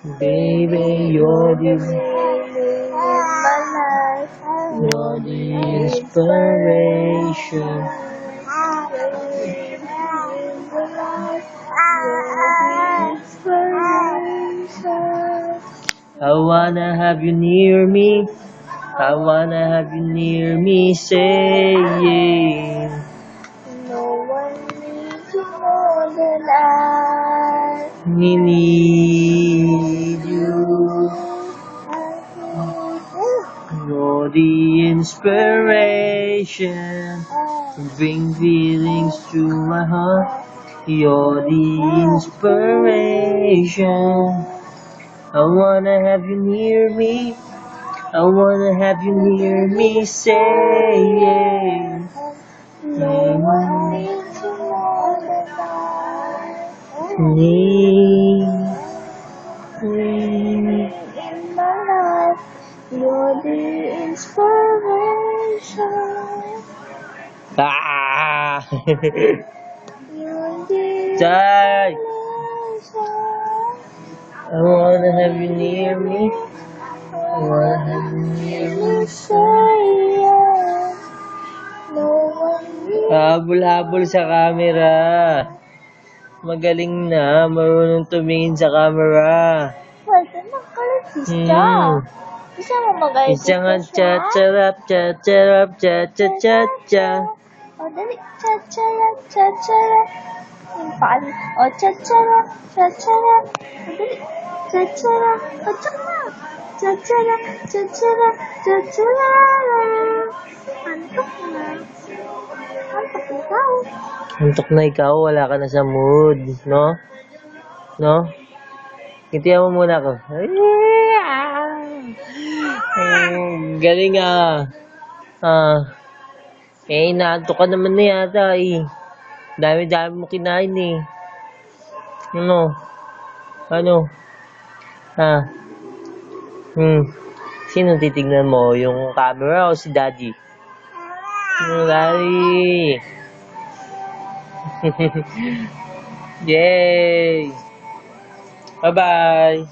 Baby, you're the meaning in my life. you're the inspiration. I wanna have you near me. I wanna have you near me, saying No one needs you more than I. we need you. You're the inspiration. Bring feelings to my heart. You're the inspiration. I wanna have you near me. I wanna have you near me, saying No one needs you more than I. need. In my life, you're the inspiration. Ah! You're the Chay! inspiration. I wanna have you near me. I wanna have you near me. No one needs Habol-habol sa camera. Magaling na, marunong tumingin sa camera. pwede mag-artista. Gusto mo mag-artista Isang siya? cha-charap, cha-cha-cha-cha. O, dali. Cha-charap, cha-charap. Yung paano? O, cha-charap, cha-charap. O, dali. Cha-charap, cha-charap. Cha-charap, cha-charap, cha-charap. Antok na. Antok ikaw. Antok na ikaw, wala ka na sa mood, no? No? Kintiyan mo muna ako. Galing ah. Inaantok ka naman na yata eh. Dami-dami mo kinain eh. Ano? Ano? Sino titignan mo? Yung camera o si daddy? Yung daddy. Yay! Bye-bye!